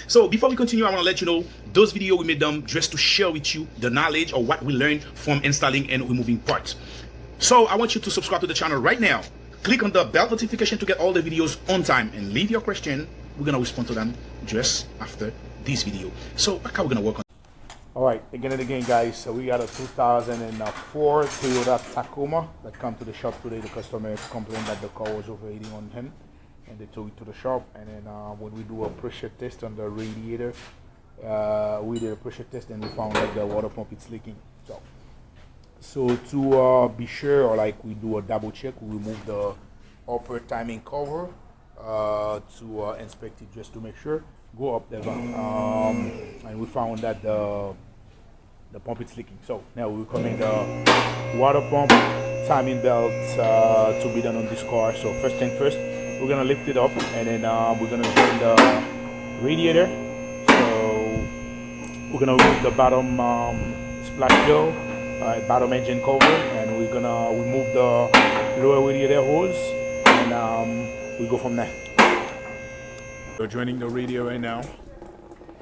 So before we continue, I want to let you know those videos we made them just to share with you the knowledge or what we learned from installing and removing parts. So I want you to subscribe to the channel right now. Click on the bell notification to get all the videos on time and leave your question. We're gonna respond to them just after this video. So how we're gonna work on. All right, again and again, guys. So we got a 2004 Toyota Tacoma that come to the shop today. The customer complained that the car was overheating on him, and they took it to the shop. And then when we do a pressure test on the radiator, we did a pressure test and we found that the water pump is leaking. So to be sure, or like we do a double check, we remove the upper timing cover to inspect it just to make sure. Go up there, and we found that the pump is leaking. So now we recommend the water pump timing belt to be done on this car. So first thing first, we're gonna lift it up, and then we're gonna join the radiator. So we're gonna remove the bottom splash shield, bottom engine cover, and we're gonna remove the lower radiator hose, and we go from there. We're joining the radio right now.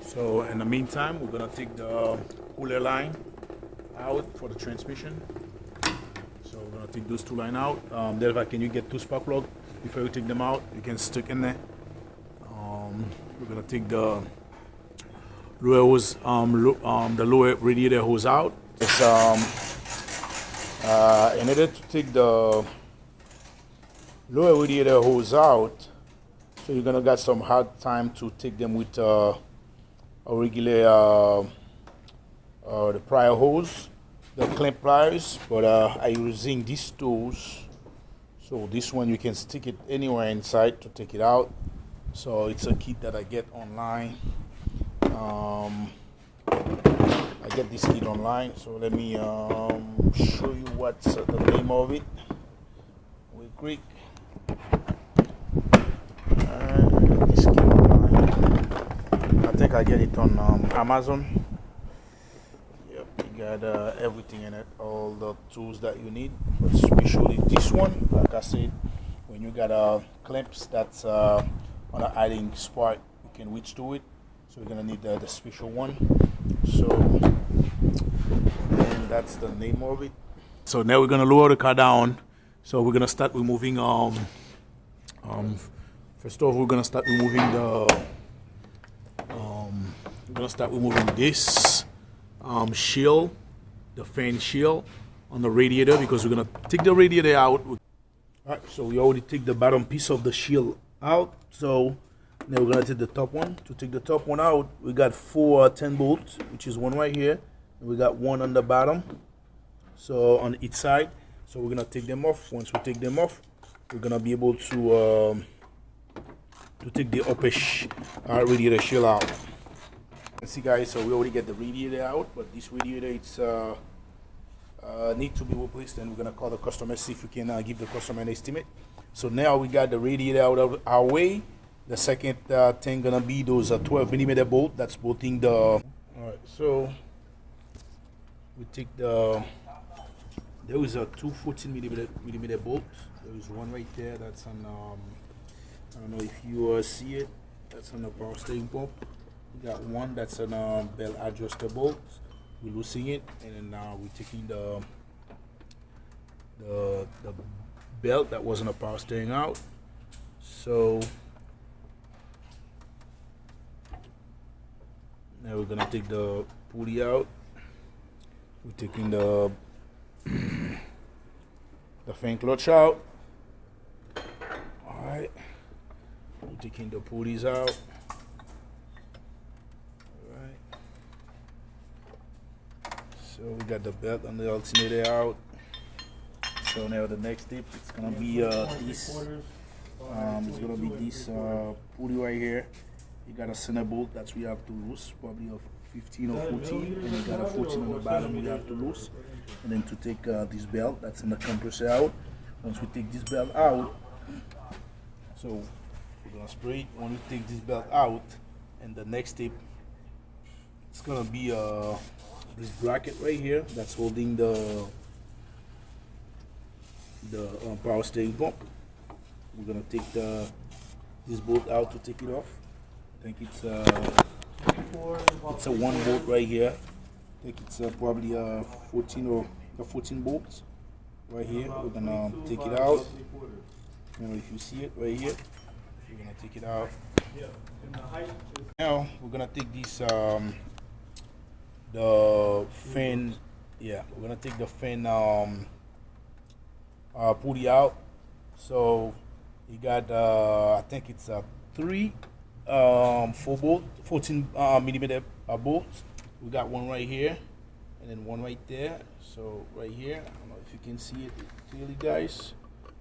So in the meantime, we're gonna take the cooler line out for the transmission. So we're gonna take those two lines out. Delva, can you get two spark plugs before you take them out? You can stick in there. We're gonna take the lower hose, the lower radiator hose out. It's, in order to take the lower radiator hose out, so you're gonna get some hard time to take them with a regular the prior hose, the clamp pliers, but I'm using these tools. So this one you can stick it anywhere inside to take it out. So it's a kit that I get online. I get this kit online. So let me show you what's the name of it. Real quick. I think I get it on Amazon. Yep, you got everything in it, all the tools that you need. But especially this one, like I said, when you got clamps that's on a hiding spot, you can reach to it. So you're gonna need the special one. So, and that's the name of it. So now we're gonna lower the car down. So we're gonna start removing first off, we're gonna start removing this shield, the fan shield on the radiator, because we're gonna take the radiator out. All right, so we already take the bottom piece of the shield out. So now we're gonna take the top one. To take the top one out, we got 4 10 bolts, which is one right here, and we got one on the bottom. So on each side. So we're gonna take them off. Once we take them off, we're gonna be able to take the upper radiator shield out. See, guys, so we already get the radiator out, but this radiator it's need to be replaced, and we're gonna call the customer, see if we can give the customer an estimate. So now we got the radiator out of our way. The second thing gonna be those 12mm bolt that's bolting the. All right, so we take the. There is a 2 14mm bolts. There is one right there that's on. I don't know if you see it. That's on the power steering pump. We got one that's on belt adjustable. We're loosening it, and then now we're taking the belt that was on the power steering out. So now we're gonna take the pulley out. We're taking the fan clutch out. All right. We're taking the pulleys out. Alright. So we got the belt and the alternator out. So now the next step, it's gonna be this. It's gonna be this pulley right here. You got a center bolt that we have to loose, probably of 15 or 14, and you got a 14 on the bottom we have to loose. And then to take this belt that's in the compressor out. Once we take this belt out, so we're gonna spray it. When we take this belt out, and the next step, it's gonna be this bracket right here that's holding the power steering pump. We're gonna take this bolt out to take it off. I think it's It's a one bolt right here. I think it's probably 14 or 14 bolts right here. We're gonna take it out. I don't know if you see it right here. We're gonna take it out. Now we're gonna take this the fin. Yeah, we're gonna take the fin pulley out. So you got I think it's a 14 millimeter bolts. We got one right here and then one right there. So right here, I don't know if you can see it clearly, guys.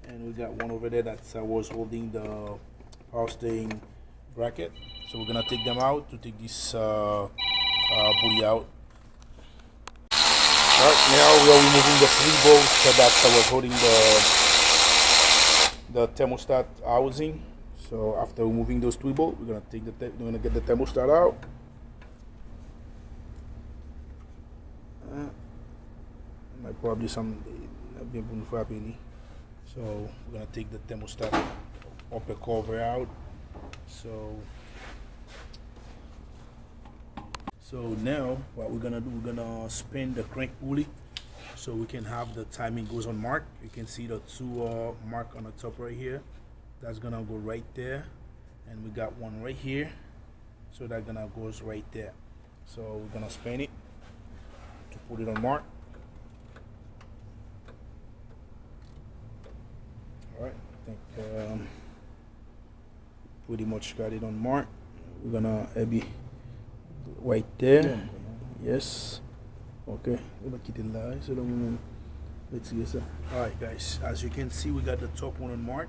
And we got one over there that was holding the power steering bracket. So we're gonna take them out to take this pulley out. Alright, now we are removing the 3 bolts that was holding the thermostat housing. So after removing those 3 bolts, we're gonna get the thermostat out. Might probably some so we're gonna take the thermostat upper cover out. So now what we're gonna do, we're gonna spin the crank pulley so we can have the timing goes on mark. You can see the 2 mark on the top right here. That's gonna go right there, and we got one right here, so that gonna goes right there. So we're gonna spin it to put it on mark. All right, I think pretty much got it on mark. We're gonna maybe right there. Yes. Okay. Let's see this. All right, guys. As you can see, we got the top one on mark.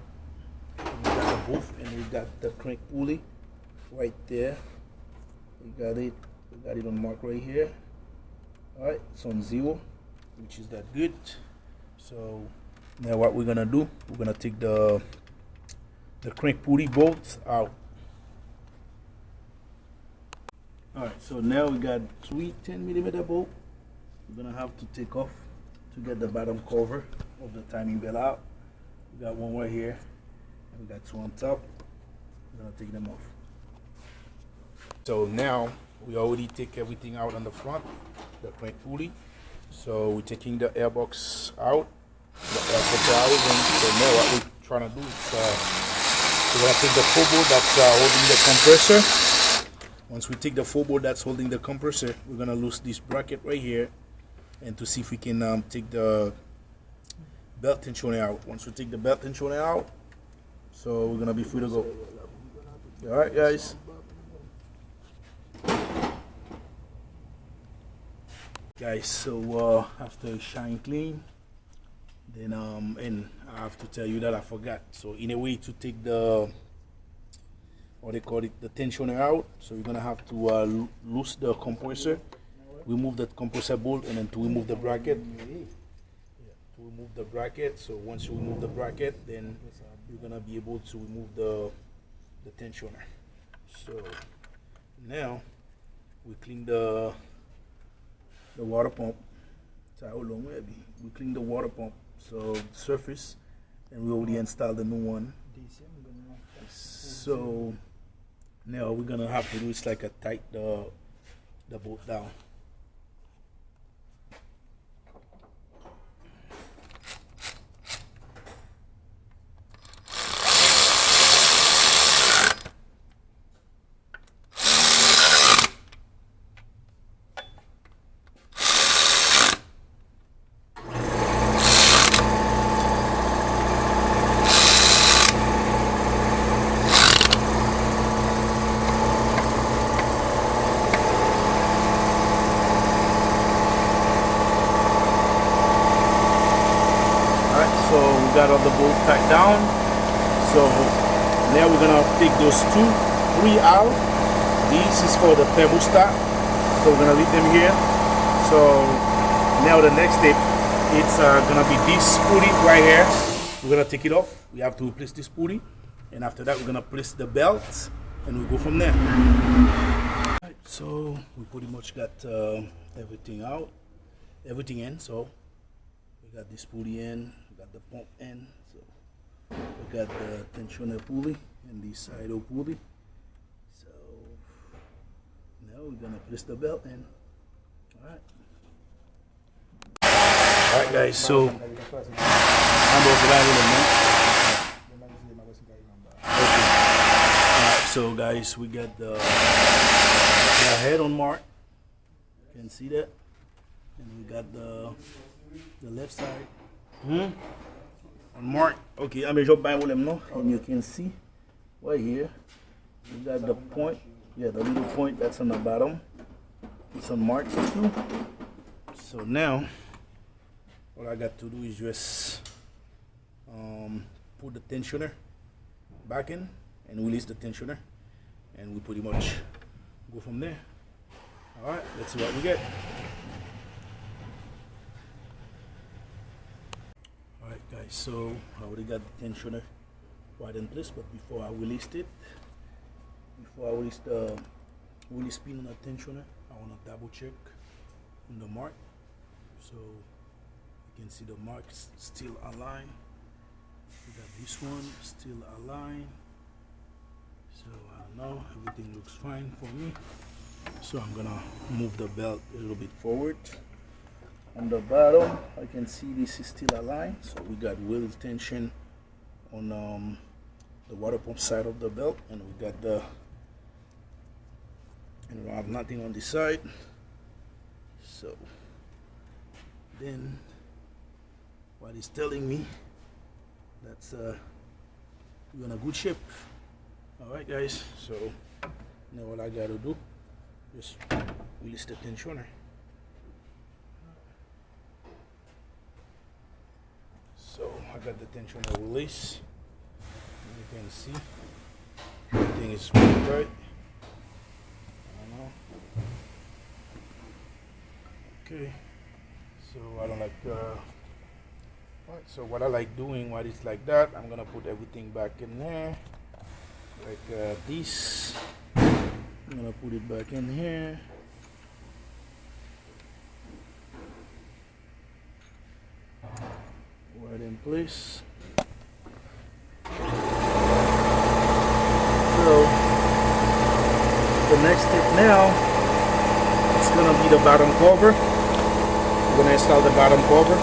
We got the both, and we got the crank pulley right there. We got it. We got it on mark right here. All right, it's on 0, which is that good. So now what we're gonna do, we're gonna take the crank pulley bolts out. All right, so now we got 3 10 millimeter bolts. We're gonna have to take off to get the bottom cover of the timing belt out. We got one right here, and we got 2 on top. We're gonna take them off. So now we already take everything out on the front, the crank pulley. So we're taking the airbox out, the airbox out, and so now what we're trying to do is we're gonna take the 4 bolt that's holding the compressor. Once we take the 4 bolt that's holding the compressor, we're gonna loose this bracket right here, and to see if we can take the belt tensioner out. Once we take the belt tensioner out, so we're gonna be free to go. All right, guys. So after shine clean, then and I have to tell you that I forgot. So in a way to take the, what they call it, the tensioner out, so you're gonna have to loose the compressor, remove that compressor bolt, and then to remove the bracket. To remove the bracket. So once you remove the bracket, then you're gonna be able to remove the tensioner. So now we clean the water pump. So how long will it be? We clean the water pump, so surface, and we already installed the new one. So now we're gonna have to do is like a tight the bolt down. Got all the bolt tied down. So now we're gonna take those 3 out. This is for the thermostat, so we're gonna leave them here. So now the next step, it's gonna be this pulley right here. We're gonna take it off. We have to replace this pulley, and after that we're gonna place the belt, and we'll go from there. Right, so we pretty much got everything out, everything in. So we got this pulley in, we got the pump in, so we got the tensioner pulley and the idle pulley. So Now we're gonna place the belt in. Alright. Alright guys, so so guys, we got the head on mark. You can see that. And we got the left side. On mark. Okay, I'm just by them now. And you can see right here. We got the point. Yeah, the little point that's on the bottom. It's on mark too. So now all I got to do is just put the tensioner back in and release the tensioner, and we pretty much go from there. All right, let's see what we get. All right guys, so I already got the tensioner right in place, but before I released it, before I release the release pin on the tensioner, I want to double check on the mark. So you can see the marks still aligned. We got this one still aligned. So I don't know, everything looks fine for me. So I'm gonna move the belt a little bit forward. On the bottom, I can see this is still aligned. So we got wheel tension on the water pump side of the belt, and we got the, and we have nothing on this side. So then what it's telling me that's we're in a good shape. All right guys, so now what I gotta do, just release the tensioner. So I got the tensioner release. You can see everything is pretty tight. I don't know. Okay, so I don't like right, so what I like doing while it's like that, I'm gonna put everything back in there like this. I'm gonna put it back in here. Right in place. So the next step now, it's gonna be the bottom cover. We're gonna install the bottom cover.